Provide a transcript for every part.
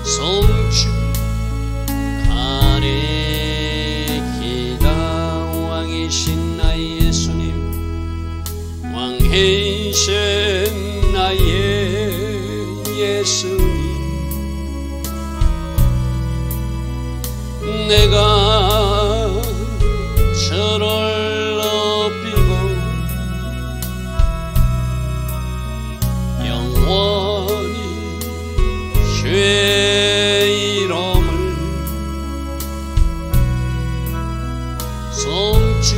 성주 가리키다 왕이신 나의 예수님, 왕이신 나의 예수님, 내가 저를 높이고 영원히 주의 이름을 성주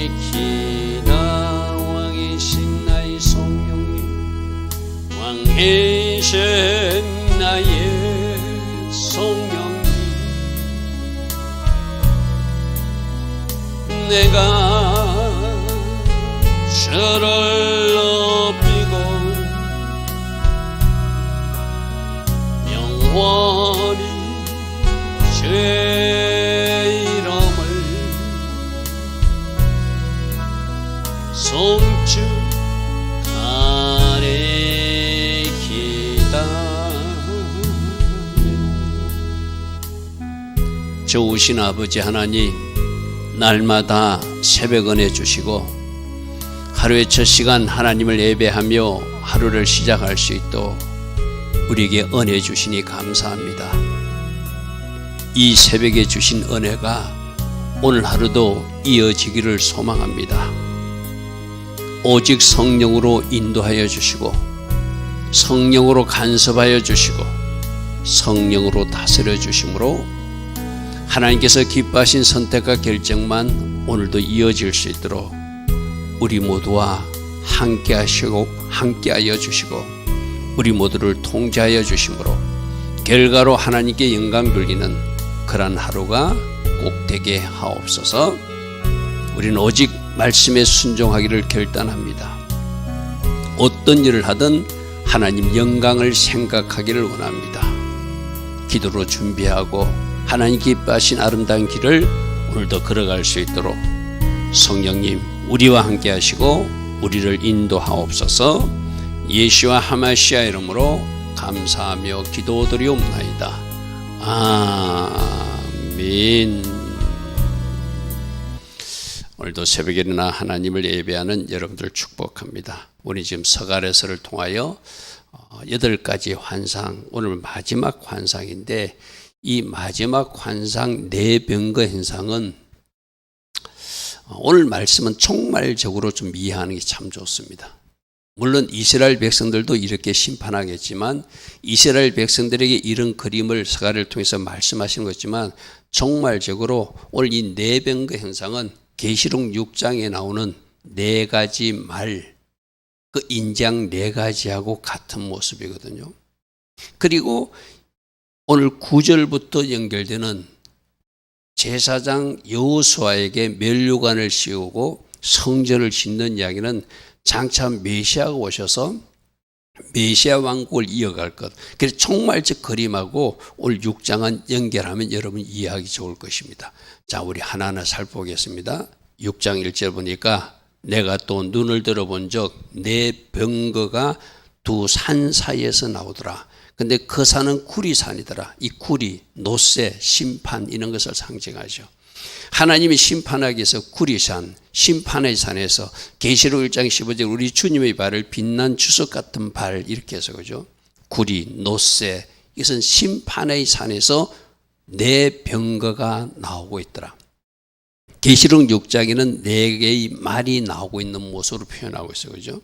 가리키다 왕이신 나의 성령님, 왕이신 나의 성령님, 내가 저를 높이고 영원히 주의 이름을 성주 가리키다. 좋으신 아버지 하나님, 날마다 새벽 은혜 주시고 하루의 첫 시간 하나님을 예배하며 하루를 시작할 수 있도록 우리에게 은혜 주시니 감사합니다. 이 새벽에 주신 은혜가 오늘 하루도 이어지기를 소망합니다. 오직 성령으로 인도하여 주시고 성령으로 간섭하여 주시고 성령으로 다스려 주심으로 하나님께서 기뻐하신 선택과 결정만 오늘도 이어질 수 있도록 우리 모두와 함께 하시고 함께하여 주시고 우리 모두를 통제하여 주심으로 결과로 하나님께 영광 돌리는 그러한 하루가 꼭 되게 하옵소서. 우리는 오직 말씀에 순종하기를 결단합니다. 어떤 일을 하든 하나님 영광을 생각하기를 원합니다. 기도로 준비하고 하나님 기뻐하신 아름다운 길을 오늘도 걸어갈 수 있도록 성령님 우리와 함께 하시고 우리를 인도하옵소서. 예수와 하마시아 이름으로 감사하며 기도드리옵나이다. 아멘. 오늘도 새벽에 일어나 하나님을 예배하는 여러분들 축복합니다. 우리 지금 서갈에서를 통하여 8가지 환상, 오늘 마지막 환상인데 이 마지막 환상 내병거 현상은 오늘 말씀은 총괄적으로 좀 이해하는 게 참 좋습니다. 물론 이스라엘 백성들도 이렇게 심판하겠지만 이스라엘 백성들에게 이런 그림을 서가를 통해서 말씀하시는 것이지만 총괄적으로 오늘 이 내병거 현상은 계시록 6장에 나오는 4가지 말, 그 인장 4가지하고 같은 모습이거든요. 그리고 오늘 9절부터 연결되는 제사장 여호수아에게 면류관을 씌우고 성전을 짓는 이야기는 장차 메시아가 오셔서 메시아 왕국을 이어갈 것. 그래서 총괄적 그림하고 오늘 6장은 연결하면 여러분 이해하기 좋을 것입니다. 자, 우리 하나하나 살펴보겠습니다. 6장 1절 보니까 내가 또 눈을 들어본 적 내 병거가 두 산 사이에서 나오더라. 근데 그 산은 구리산이더라. 이 구리, 노새, 심판 이런 것을 상징하죠. 하나님이 심판하기 위해서 구리산, 심판의 산에서 계시록 1장 15절 우리 주님의 발을 빛난 주석 같은 발 이렇게 해서 그죠. 구리, 노새 이것은 심판의 산에서 내 병거가 나오고 있더라. 계시록 6장에는 4개의 말이 나오고 있는 모습으로 표현하고 있어요. 그죠?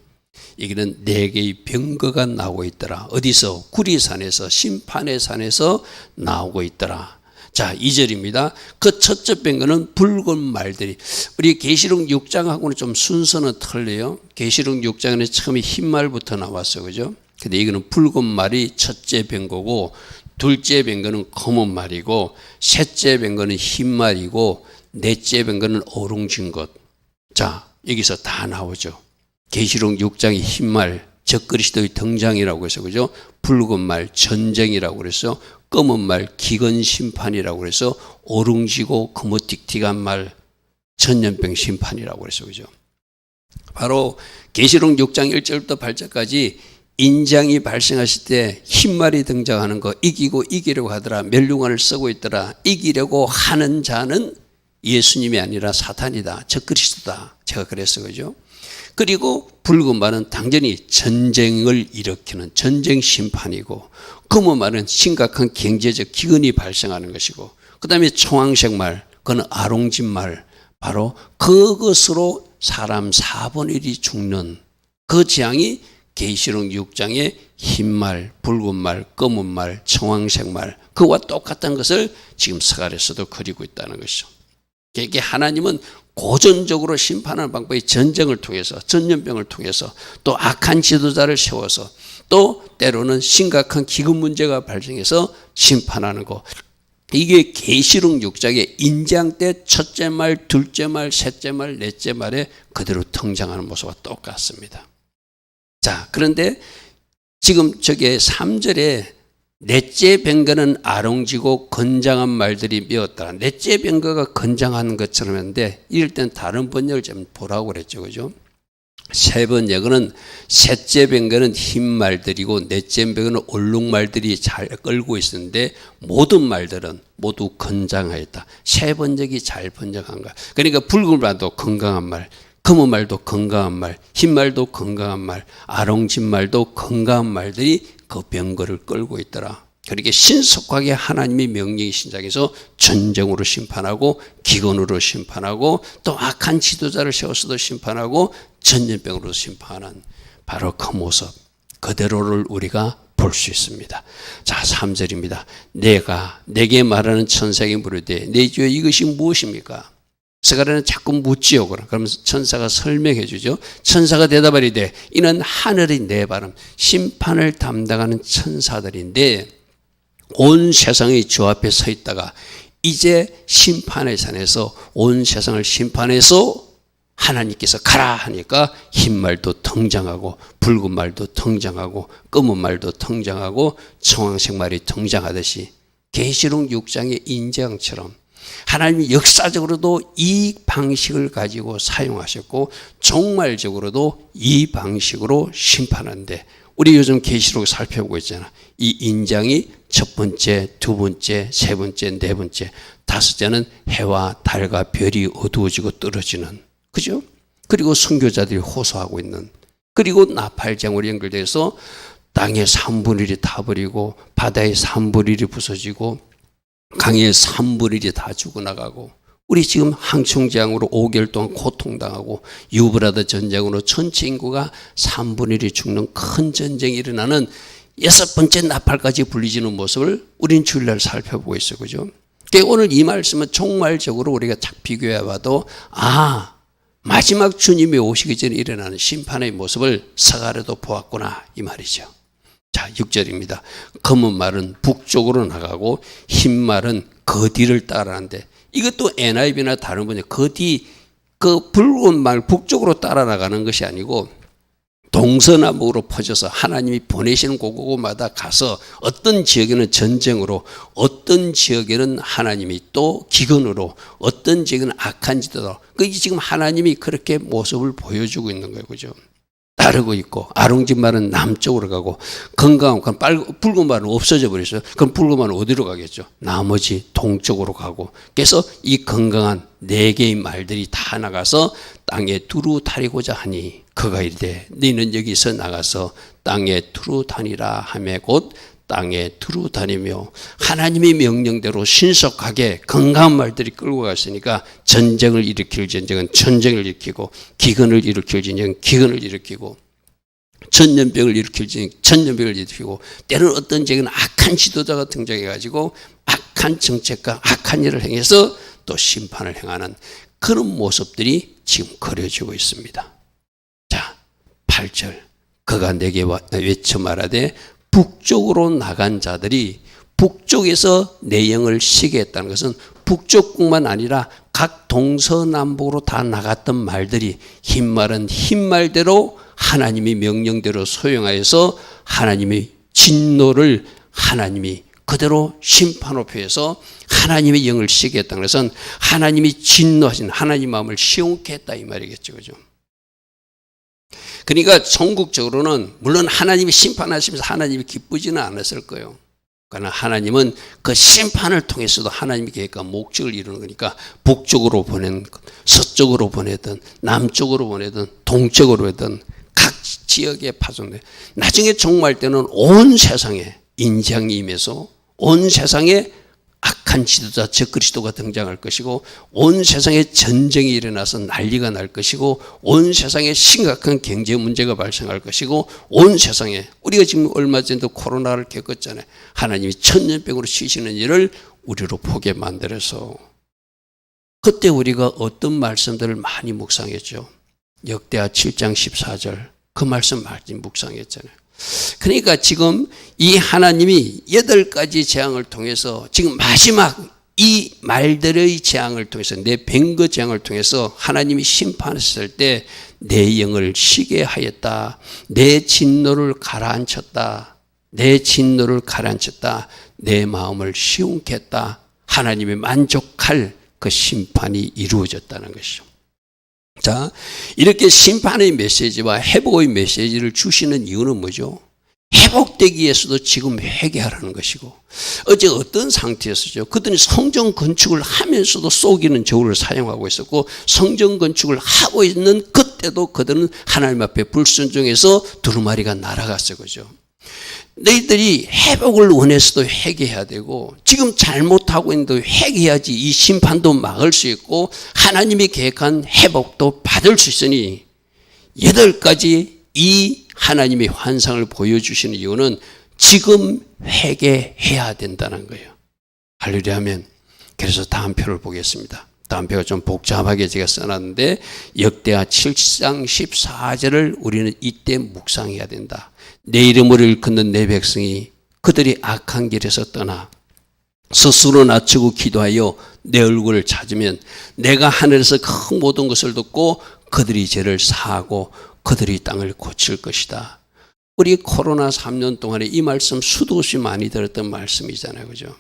여기는 4개의 병거가 나오고 있더라. 어디서? 구리산에서, 심판의 산에서 나오고 있더라. 자, 2절입니다. 그 첫째 병거는 붉은 말들이, 우리 계시록 6장하고는 좀 순서는 틀려요. 계시록 6장에는 처음에 흰 말부터 나왔어요. 그죠? 근데 이거는 붉은 말이 첫째 병거고, 둘째 병거는 검은 말이고, 셋째 병거는 흰 말이고, 넷째 병거는 어룽진 것. 자, 여기서 다 나오죠. 계시록 6장의 흰 말, 적그리스도의 등장이라고 해서 그죠? 붉은 말, 전쟁이라고 그래서 검은 말, 기근 심판이라고 그래서 어룽지고 거무틱틱한 말, 전염병 심판이라고 그래서 그죠? 바로 계시록 6장 1절부터 8절까지 인장이 발생하실 때 흰말이 등장하는 거, 이기고 이기려고 하더라, 멸류관을 쓰고 있더라, 이기려고 하는 자는 예수님이 아니라 사탄이다, 적그리스도다, 제가 그랬어요. 그죠? 그리고 붉은 말은 당연히 전쟁을 일으키는 전쟁 심판이고, 검은 말은 심각한 경제적 기근이 발생하는 것이고, 그 다음에 청황색 말, 그건 아롱진 말, 바로 그것으로 사람 4분의 1이 죽는 그 재앙이 계시록 6장의 흰말, 붉은 말, 검은 말, 청황색 말, 그와 똑같은 것을 지금 스가랴서도 그리고 있다는 것이죠. 이게 하나님은 고전적으로 심판하는 방법이 전쟁을 통해서, 전염병을 통해서, 또 악한 지도자를 세워서, 또 때로는 심각한 기근 문제가 발생해서 심판하는 거. 이게 계시록 6장의 인장 때 첫째 말, 둘째 말, 셋째 말, 넷째 말에 그대로 등장하는 모습과 똑같습니다. 자, 그런데 지금 저게 3절에 넷째 뱅거는 아롱지고 건장한 말들이 메었다. 넷째 뱅거가 건장한 것처럼 했는데 이럴 땐 다른 번역을 좀 보라고 그랬죠. 그죠? 세 번역은 셋째 뱅거는 흰 말들이고 넷째 뱅거는 얼룩 말들이 잘 끌고 있었는데 모든 말들은 모두 건장하였다. 세 번역이 잘 번역한 거야. 그러니까 붉은 말도 건강한 말, 검은 말도 건강한 말, 흰 말도 건강한 말, 아롱진 말도 건강한 말들이 그 병거를 끌고 있더라. 그렇게 신속하게 하나님의 명령이 신장해서 전쟁으로 심판하고 기근으로 심판하고 또 악한 지도자를 세워서도 심판하고 전염병으로 심판하는 바로 그 모습 그대로를 우리가 볼 수 있습니다. 자, 3절입니다. 내게 말하는 천사에게 물으되 내 주여 이것이 무엇입니까? 스가랴는 자꾸 묻지요. 그러면서 천사가 설명해 주죠. 천사가 대답하리되 이는 하늘의 내 발음, 심판을 담당하는 천사들인데 온 세상이 주 앞에 서 있다가 이제 심판의 산에서 온 세상을 심판해서 하나님께서 가라 하니까 흰 말도 등장하고 붉은 말도 등장하고 검은 말도 등장하고 청황색 말이 등장하듯이 계시록 6장의 인장처럼 하나님이 역사적으로도 이 방식을 가지고 사용하셨고 종말적으로도 이 방식으로 심판하는데 우리 요즘 계시록 살펴보고 있잖아. 이 인장이 첫 번째, 두 번째, 세 번째, 네 번째, 다섯째는 해와 달과 별이 어두워지고 떨어지는, 그죠? 그리고 선교자들이 호소하고 있는, 그리고 나팔장으로 연결돼서 땅의 3분의 1이 타버리고 바다의 3분의 1이 부서지고 강의 3분의 1이 다 죽어나가고 우리 지금 항충재앙으로 5개월 동안 고통당하고 유브라드 전쟁으로 전체 인구가 3분의 1이 죽는 큰 전쟁이 일어나는 6번째 나팔까지 불리지는 모습을 우린 주일날 살펴보고 있어요. 그죠? 그러니까 오늘 이 말씀은 종말적으로 우리가 딱 비교해 봐도 마지막 주님이 오시기 전에 일어나는 심판의 모습을 스가랴도 보았구나 이 말이죠. 자, 6절입니다. 검은 말은 북쪽으로 나가고 흰 말은 그 뒤를 따라하는데 이것도 NIV나 다른 분이 그 붉은 말 북쪽으로 따라 나가는 것이 아니고 동서남북으로 퍼져서 하나님이 보내시는 곳곳마다 가서 어떤 지역에는 전쟁으로 어떤 지역에는 하나님이 또 기근으로 어떤 지역에는 악한 지도로 그게 지금 하나님이 그렇게 모습을 보여주고 있는 거예요. 그죠? 따르고 있고 아롱진 말은 남쪽으로 가고 건강한 붉은 말은 없어져 버렸어요. 그럼 붉은 말은 어디로 가겠죠? 나머지 동쪽으로 가고 그래서 이 건강한 4개의 말들이 다 나가서 땅에 두루 다니고자 하니 그가 이르되 너는 여기서 나가서 땅에 두루 다니라 하매 곧 땅에 두루 다니며 하나님의 명령대로 신속하게 건강한 말들이 끌고 갔으니까 전쟁을 일으킬 전쟁은 전쟁을 일으키고 기근을 일으킬 전쟁은 기근을 일으키고 전염병을 일으킬 전쟁은 전염병을 일으키고 때로는 어떤 지역은 악한 지도자가 등장해가지고 악한 정책과 악한 일을 행해서 또 심판을 행하는 그런 모습들이 지금 그려지고 있습니다. 자, 8절 그가 내게 외쳐 말하되 북쪽으로 나간 자들이 북쪽에서 내 영을 쉬게 했다는 것은 북쪽뿐만 아니라 각 동서남북으로 다 나갔던 말들이 흰 말은 흰 말대로 하나님의 명령대로 소용하여서 하나님의 진노를 하나님이 그대로 심판으로 표해서 하나님의 영을 쉬게 했다는 것은 하나님이 진노하신 하나님 마음을 시원케 했다 이 말이겠죠. 그죠? 그러니까 전국적으로는 물론 하나님이 심판하시면서 하나님이 기쁘지는 않았을 거예요. 그러나 하나님은 그 심판을 통해서도 하나님의 계획과 목적을 이루는 거니까 북쪽으로 보내는 것, 서쪽으로 보내든 남쪽으로 보내든 동쪽으로 보내든 각 지역에 파송돼. 나중에 종말 때는 온 세상에 인장이 임해서 온 세상에 악한 지도자 적그리스도가 등장할 것이고 온 세상에 전쟁이 일어나서 난리가 날 것이고 온 세상에 심각한 경제 문제가 발생할 것이고 온 세상에 우리가 지금 얼마 전에도 코로나를 겪었잖아요. 하나님이 천년병으로 치시는 일을 우리로 보게 만들어서 그때 우리가 어떤 말씀들을 많이 묵상했죠. 역대하 7장 14절 그 말씀 많이 묵상했잖아요. 그러니까 지금 이 하나님이 8가지 재앙을 통해서 지금 마지막 이 말들의 재앙을 통해서 내 뱅거 재앙을 통해서 하나님이 심판했을 때 내 영을 쉬게 하였다. 내 진노를 가라앉혔다. 내 진노를 가라앉혔다. 내 마음을 시원케 했다. 하나님이 만족할 그 심판이 이루어졌다는 것이죠. 자, 이렇게 심판의 메시지와 회복의 메시지를 주시는 이유는 뭐죠? 회복되기 위해서도 지금 회개하라는 것이고 어제 어떤 상태였었죠? 그들이 성전 건축을 하면서도 속이는 저울을 사용하고 있었고 성전 건축을 하고 있는 그때도 그들은 하나님 앞에 불순종해서 두루마리가 날아갔어요. 그죠? 너희들이 회복을 원해서도 회개해야 되고 지금 잘못하고 있는데 회개해야지 이 심판도 막을 수 있고 하나님이 계획한 회복도 받을 수 있으니 8가지 이 하나님의 환상을 보여주시는 이유는 지금 회개해야 된다는 거예요. 할렐루야 하면 그래서 다음 표를 보겠습니다. 다음 표가 좀 복잡하게 제가 써놨는데 역대하 7장 14절을 우리는 이때 묵상해야 된다. 내 이름을 일컫는 내 백성이 그들이 악한 길에서 떠나 스스로 낮추고 기도하여 내 얼굴을 찾으면 내가 하늘에서 큰 모든 것을 듣고 그들이 죄를 사하고 그들이 땅을 고칠 것이다. 우리 코로나 3년 동안에 이 말씀 수도 없이 많이 들었던 말씀이잖아요. 그죠?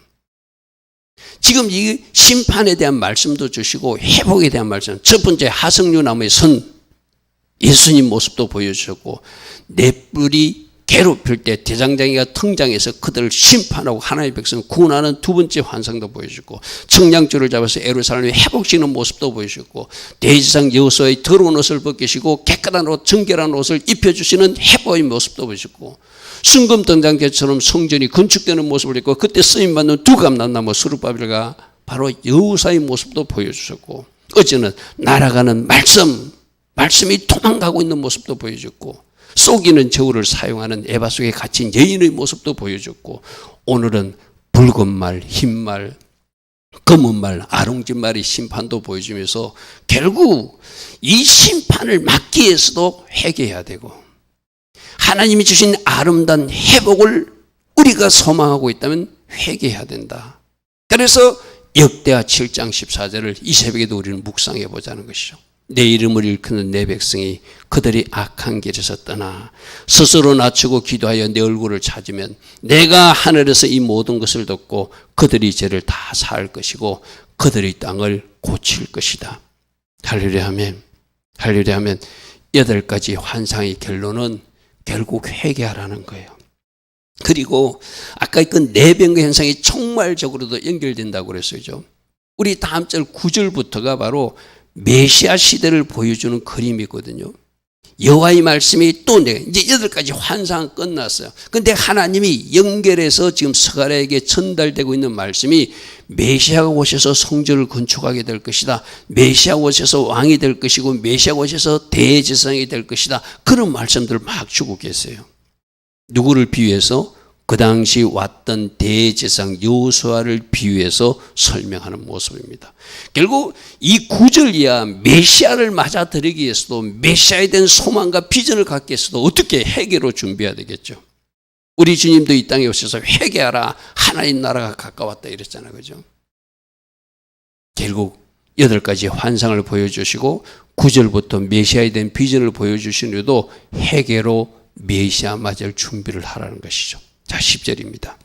지금 이 심판에 대한 말씀도 주시고 회복에 대한 말씀. 첫 번째 하석류 나무의 선 예수님 모습도 보여주셨고 내 뿔이 괴롭힐 때 대장장이가 등장해서 그들을 심판하고 하나님의 백성을 구원하는 두 번째 환상도 보여주고 청량줄을 잡아서 예루살렘에 회복시키는 모습도 보여주고 대지상 여호수아의 더러운 옷을 벗기시고 깨끗한 옷 정결한 옷을 입혀주시는 회복의 모습도 보여주고 순금 등장제처럼 성전이 건축되는 모습을 입고 그때 쓰임받는 두 감람나무 스룹바벨가 바로 여호수아의 모습도 보여주셨고 어제는 날아가는 말씀이 도망가고 있는 모습도 보여줬고 속이는 저울을 사용하는 에바 속에 갇힌 여인의 모습도 보여줬고 오늘은 붉은 말, 흰 말, 검은 말, 아롱진 말의 심판도 보여주면서 결국 이 심판을 막기 위해서도 회개해야 되고 하나님이 주신 아름다운 회복을 우리가 소망하고 있다면 회개해야 된다. 그래서 역대하 7장 14절을 이 새벽에도 우리는 묵상해 보자는 것이죠. 내 이름을 일컫는 내 백성이 그들이 악한 길에서 떠나 스스로 낮추고 기도하여 내 얼굴을 찾으면 내가 하늘에서 이 모든 것을 듣고 그들이 죄를 다 사할 것이고 그들의 땅을 고칠 것이다. 할렐루야 하면 8가지 환상의 결론은 결국 회개하라는 거예요. 그리고 아까 그 내병거 현상이 총괄적으로도 연결된다고 그랬어요. 우리 다음 절 9절부터가 바로 메시아 시대를 보여주는 그림이거든요. 여호와의 말씀이 또 이제 8가지 환상 끝났어요. 그런데 하나님이 연결해서 지금 스가랴에게 전달되고 있는 말씀이 메시아가 오셔서 성전을 건축하게 될 것이다. 메시아가 오셔서 왕이 될 것이고 메시아가 오셔서 대제사장이 될 것이다. 그런 말씀들을 막 주고 계세요. 누구를 비유해서? 그 당시 왔던 대제사장 여호수아를 비유해서 설명하는 모습입니다. 결국 이 9절 이하 메시아를 맞아들이기 위해서도 메시아에 대한 소망과 비전을 갖기 위해서도 어떻게 회개로 준비해야 되겠죠. 우리 주님도 이 땅에 오셔서 회개하라 하나님 나라가 가까웠다 이랬잖아요. 그죠? 결국 8가지 환상을 보여주시고 9절부터 메시아에 대한 비전을 보여주신 후에도 회개로 메시아 맞을 준비를 하라는 것이죠. 자, 10절입니다.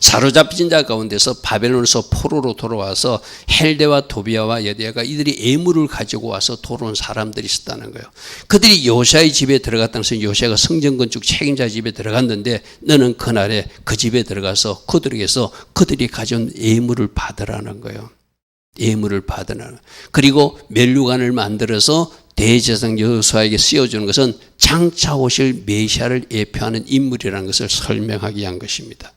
사로잡힌 자 가운데서 바벨론에서 포로로 돌아와서 헬데와 도비아와 여디아가 이들이 예물을 가지고 와서 돌아온 사람들이 있었다는 거예요. 그들이 요시아의 집에 들어갔다는 것은 요시아가 성전 건축 책임자 집에 들어갔는데 너는 그날에 그 집에 들어가서 그들에게서 그들이 가져온 예물을 받으라는 거예요. 예물을 받으라는. 그리고 멸류관을 만들어서 대제사장 여호수아에게 씌워주는 것은 장차 오실 메시아를 예표하는 인물이라는 것을 설명하기 위한 것입니다.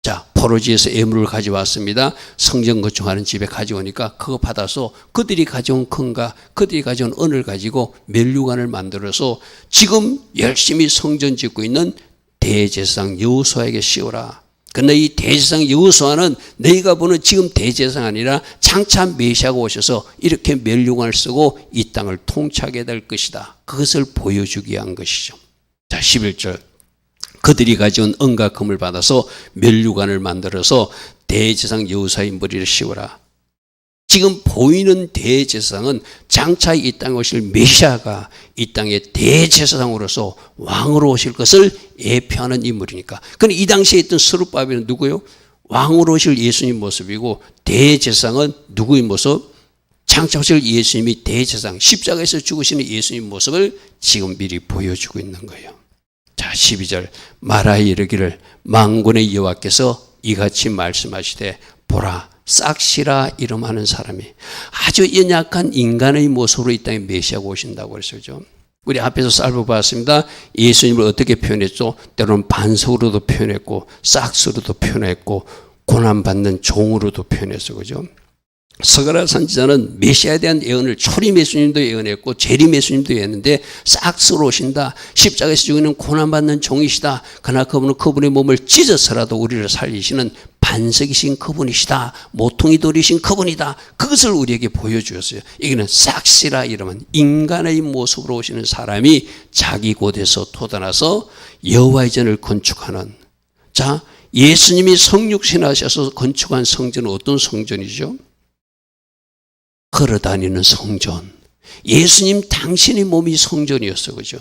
자, 포로지에서 예물을 가져왔습니다. 성전 건축하는 집에 가져오니까 그거 받아서 그들이 가져온 금과 그들이 가져온 은을 가지고 멸류관을 만들어서 지금 열심히 성전 짓고 있는 대제사장 여호수아에게 씌워라. 그런데 이 대제사장 여호수아는 너희가 보는 지금 대제사장 아니라 장차 메시아가 오셔서 이렇게 멸류관을 쓰고 이 땅을 통치하게 될 것이다. 그것을 보여주기 위한 것이죠. 자, 11절. 그들이 가져온 은과 금을 받아서 멸류관을 만들어서 대제사장 여호수아의 머리를 씌우라. 지금 보이는 대제사장은 장차 이 땅에 오실 메시아가 이 땅의 대제사장으로서 왕으로 오실 것을 예표하는 인물이니까. 그런데 이 당시에 있던 스룹바벨은 누구요? 왕으로 오실 예수님 모습이고 대제사장은 누구의 모습? 장차 오실 예수님이 대제사장, 십자가에서 죽으시는 예수님 모습을 지금 미리 보여주고 있는 거예요. 자, 12절. 말하여 이르기를 만군의 여호와께서 이같이 말씀하시되 보라 싹시라 이름하는 사람이 아주 연약한 인간의 모습으로 이 땅에 메시아가 오신다고 그랬죠. 우리 앞에서 살펴봤습니다. 예수님을 어떻게 표현했죠? 때로는 반석으로도 표현했고 싹스로도 표현했고 고난받는 종으로도 표현했어. 그죠? 스가랴 선지자는 메시아에 대한 예언을 초림 예수님도 예언했고 재림 예수님도 예언했는데 싹스로 오신다. 십자가에서 죽이는 고난받는 종이시다. 그러나 그분은 그분의 몸을 찢어서라도 우리를 살리시는 반석이신 그분이시다. 모퉁이 돌이신 그분이다. 그것을 우리에게 보여주었어요. 여기는 싹시라 이름은 인간의 모습으로 오시는 사람이 자기 곳에서 돋아나서 여호와의 전을 건축하는. 자, 예수님이 성육신하셔서 건축한 성전은 어떤 성전이죠? 걸어다니는 성전. 예수님 당신의 몸이 성전이었어. 그죠?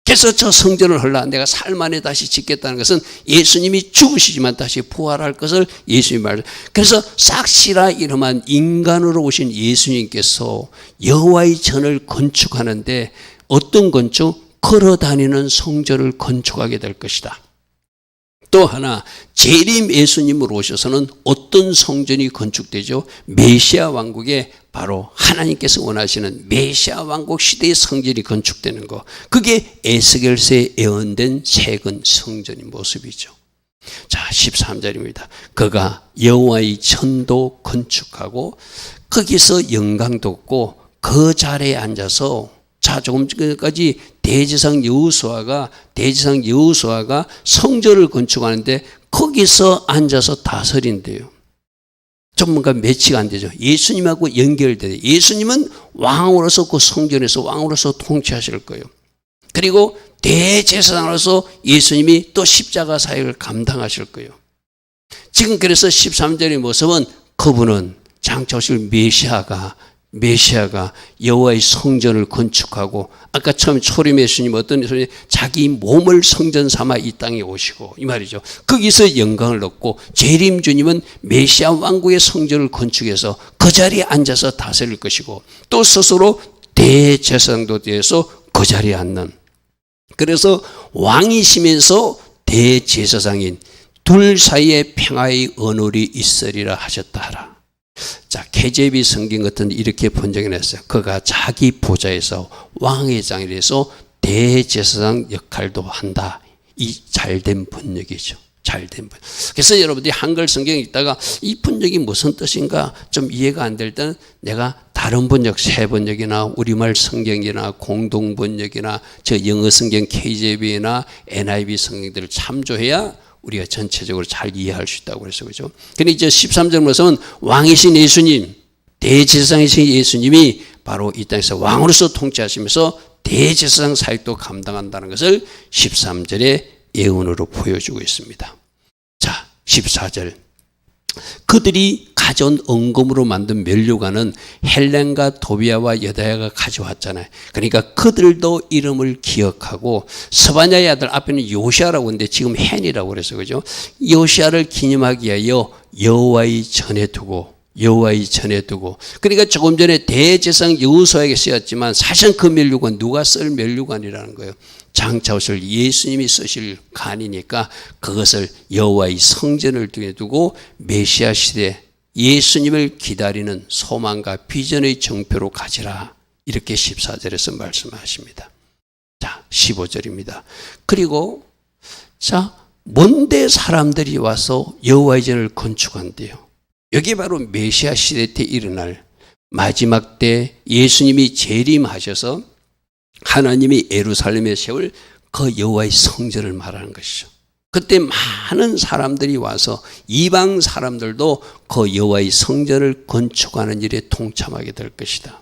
그래서 저 성전을 헐라 내가 삶 안에 다시 짓겠다는 것은 예수님이 죽으시지만 다시 부활할 것을 예수님이 말해요. 그래서 싹시라 이름한 인간으로 오신 예수님께서 여호와의 전을 건축하는데 어떤 건축? 걸어다니는 성전을 건축하게 될 것이다. 또 하나 재림 예수님으로 오셔서는 어떤 성전이 건축되죠? 메시아 왕국에 바로 하나님께서 원하시는 메시아 왕국 시대의 성전이 건축되는 것. 그게 에스겔서에 예언된 세근 성전의 모습이죠. 자, 13절입니다. 그가 여호와의 전도 건축하고 거기서 영광 돋고 그 자리에 앉아서 자, 조금 전까지 대제사장 여호수아가 성전을 건축하는데 거기서 앉아서 다스린대요. 전문가 매치가 안 되죠. 예수님하고 연결돼요. 예수님은 왕으로서 그 성전에서 왕으로서 통치하실 거예요. 그리고 대제사장으로서 예수님이 또 십자가 사역을 감당하실 거예요. 지금 그래서 13절의 모습은 그분은 장차 오실 메시아가 여호와의 성전을 건축하고 아까 처음 초림 예수님 어떤 예수님 자기 몸을 성전 삼아 이 땅에 오시고 이 말이죠. 거기서 영광을 얻고 재림 주님은 메시아 왕국의 성전을 건축해서 그 자리에 앉아서 다스릴 것이고 또 스스로 대제사장도 되어서 그 자리에 앉는. 그래서 왕이시면서 대제사장인 둘 사이에 평화의 언어리 있으리라 하셨다 하라. 자, KJV 성경 같은 이렇게 번역해냈어요. 그가 자기 보좌에서 왕의 장에 대해서 대제사장 역할도 한다. 이 잘된 번역이죠. 잘된 번역. 그래서 여러분들이 한글 성경에 있다가 이 번역이 무슨 뜻인가 좀 이해가 안 될 때는 내가 다른 번역, 새 번역이나 우리말 성경이나 공동 번역이나 저 영어 성경 KJV나 NIV 성경들을 참조해야 우리가 전체적으로 잘 이해할 수 있다고 그랬어요. 그죠? 근데 이제 13절 말씀은 왕이신 예수님, 대제사장이신 예수님이 바로 이 땅에서 왕으로서 통치하시면서 대제사장 사역도 감당한다는 것을 13절의 예언으로 보여주고 있습니다. 자, 14절. 그들이 가져온 은금으로 만든 면류관은 헬렌과 도비아와 여다야가 가져왔잖아요. 그러니까 그들도 이름을 기억하고 스바냐의 아들 앞에는 요시아라고 하는데 지금 헨이라고 그래서 그죠? 요시아를 기념하기 위하여 여호와의 전에 두고 그러니까 조금 전에 대제사장 여호수아에게 쓰였지만 사실 그 면류관 누가 쓸 면류관이라는 거예요. 장차 오실 예수님이 쓰실 관이니까 그것을 여호와의 성전을 두고 메시아 시대 예수님을 기다리는 소망과 비전의 정표로 가지라. 이렇게 14절에서 말씀하십니다. 자, 15절입니다. 그리고 자, 먼데 사람들이 와서 여호와의 전을 건축한대요. 여기 바로 메시아 시대 때 일어날 마지막 때 예수님이 재림하셔서 하나님이 예루살렘에 세울 그 여호와의 성전을 말하는 것이죠. 그때 많은 사람들이 와서 이방 사람들도 그 여호와의 성전을 건축하는 일에 동참하게 될 것이다.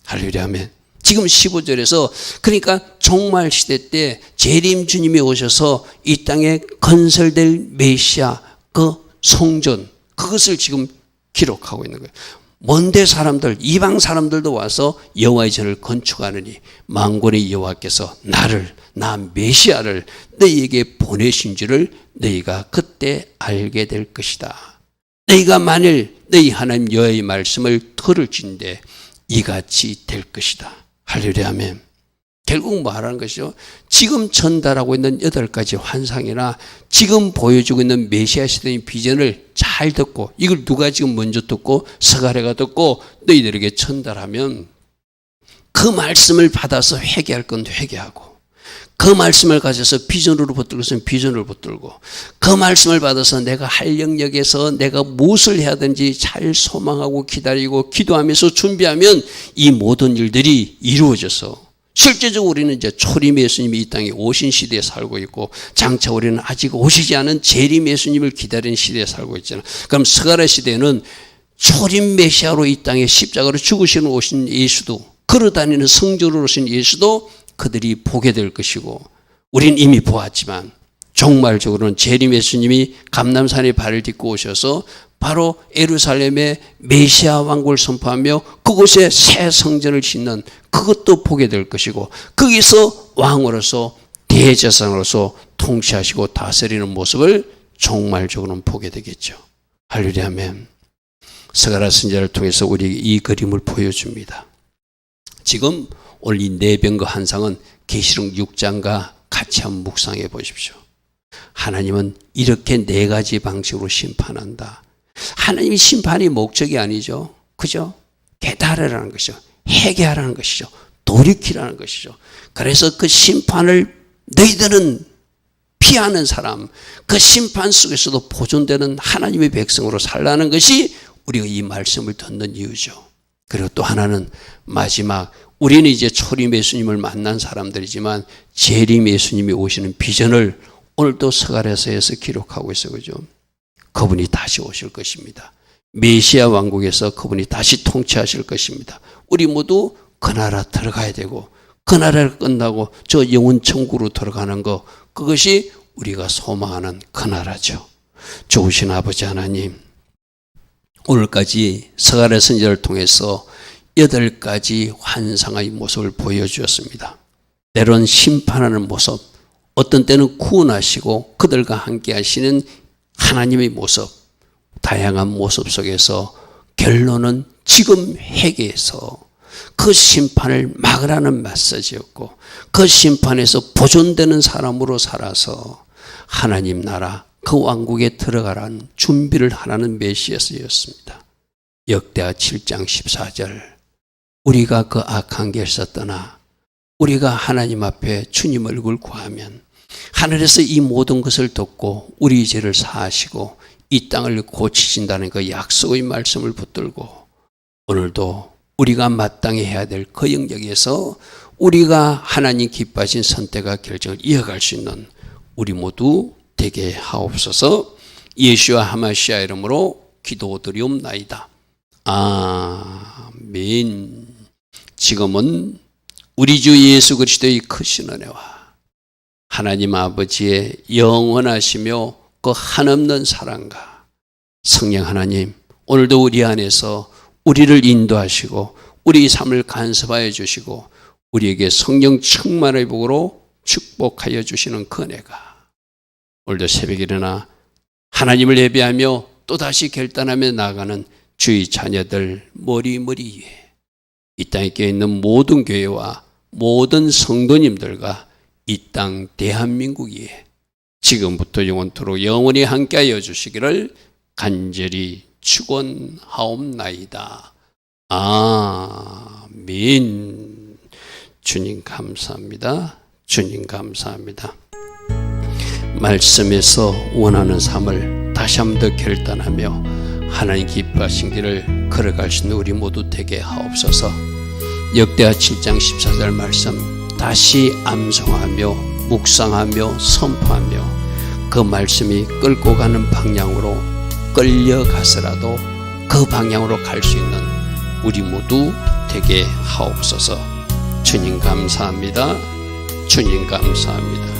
할렐루야 아멘. 지금 15절에서 그러니까 종말 시대 때 재림 주님이 오셔서 이 땅에 건설될 메시아 그 성전 그것을 지금 기록하고 있는 거예요. 먼데 사람들, 이방 사람들도 와서 여호와의 전을 건축하느니 만군의 여호와께서 나 메시아를 너희에게 보내신 줄을 너희가 그때 알게 될 것이다. 너희가 만일 너희 하나님 여호와의 말씀을 들을진대 이같이 될 것이다. 할렐루야 아멘. 결국 뭐 하라는 것이죠? 지금 전달하고 있는 8가지 환상이나 지금 보여주고 있는 메시아 시대의 비전을 잘 듣고 이걸 누가 지금 먼저 듣고 스가랴가 듣고 너희들에게 전달하면 그 말씀을 받아서 회개할 건 회개하고 그 말씀을 가져서 비전으로 붙들고 있으면 비전으로 붙들고 그 말씀을 받아서 내가 할 영역에서 내가 무엇을 해야 되는지 잘 소망하고 기다리고 기도하면서 준비하면 이 모든 일들이 이루어져서 실제적으로 우리는 이제 초림 예수님이 이 땅에 오신 시대에 살고 있고 장차 우리는 아직 오시지 않은 재림 예수님을 기다리는 시대에 살고 있잖아요. 그럼 스가랴 시대는 초림 메시아로 이 땅에 십자가로 죽으시는 오신 예수도 걸어다니는 성전으로 오신 예수도 그들이 보게 될 것이고 우리는 이미 보았지만 종말적으로는 재림 예수님이 감람산에 발을 딛고 오셔서 바로 예루살렘의 메시아 왕국을 선포하며 그곳에 새 성전을 짓는 그것도 보게 될 것이고 거기서 왕으로서 대제사장으로서 통치하시고 다스리는 모습을 종말적으로는 보게 되겠죠. 할렐루야 아멘. 스가랴 선지자를 통해서 우리에게 이 그림을 보여줍니다. 지금 오늘 이 내병거 한상은 계시록 6장과 같이 한번 묵상해 보십시오. 하나님은 이렇게 4가지 방식으로 심판한다. 하나님의 심판이 목적이 아니죠. 그죠? 깨달으라는 것이죠. 회개하라는 것이죠. 돌이키라는 것이죠. 그래서 그 심판을 너희들은 피하는 사람, 그 심판 속에서도 보존되는 하나님의 백성으로 살라는 것이 우리가 이 말씀을 듣는 이유죠. 그리고 또 하나는 마지막 우리는 이제 초림 예수님을 만난 사람들이지만 재림 예수님이 오시는 비전을 오늘도 스가랴서에서 기록하고 있어요. 그죠? 그분이 다시 오실 것입니다. 메시아 왕국에서 그분이 다시 통치하실 것입니다. 우리 모두 그 나라 들어가야 되고 그 나라를 끝나고 저 영원 천국으로 들어가는 거 그것이 우리가 소망하는 그 나라죠. 좋으신 아버지 하나님, 오늘까지 스가랴 선지자를 통해서 8가지 환상의 모습을 보여주었습니다. 때론 심판하는 모습, 어떤 때는 구원하시고 그들과 함께 하시는 하나님의 모습, 다양한 모습 속에서 결론은 지금 회개해서 그 심판을 막으라는 메시지였고 그 심판에서 보존되는 사람으로 살아서 하나님 나라 그 왕국에 들어가라는 준비를 하라는 메시지였습니다. 역대하 7장 14절 우리가 그 악한 길에서 떠나 우리가 하나님 앞에 주님 얼굴 구하면 하늘에서 이 모든 것을 돕고 우리 죄를 사하시고 이 땅을 고치신다는 그 약속의 말씀을 붙들고 오늘도 우리가 마땅히 해야 될 그 영역에서 우리가 하나님 기뻐하신 선택과 결정을 이어갈 수 있는 우리 모두 되게 하옵소서. 예수와 하마시아 이름으로 기도드리옵나이다. 아멘. 지금은 우리 주 예수 그리스도의 크신 은혜와 하나님 아버지의 영원하시며 그 한없는 사랑과 성령 하나님, 오늘도 우리 안에서 우리를 인도하시고 우리 삶을 간섭하여 주시고 우리에게 성령 충만의 복으로 축복하여 주시는 그 은혜가 오늘도 새벽에 일어나 하나님을 예배하며 또다시 결단하며 나아가는 주의 자녀들 머리머리 위에 이 땅에 껴있는 모든 교회와 모든 성도님들과 이 땅 대한민국 위에 지금부터 영원토록 영원히 함께하여 주시기를 간절히 축원하옵나이다. 아멘. 주님 감사합니다. 주님 감사합니다. 말씀에서 원하는 삶을 다시 한 번 더 결단하며 하나님 기뻐하신 길을 걸어갈 수 있는 우리 모두 되게 하옵소서. 역대하 7장 14절 말씀 다시 암송하며 묵상하며 선포하며 그 말씀이 끌고 가는 방향으로 끌려가서라도 그 방향으로 갈 수 있는 우리 모두 되게 하옵소서. 주님 감사합니다. 주님 감사합니다.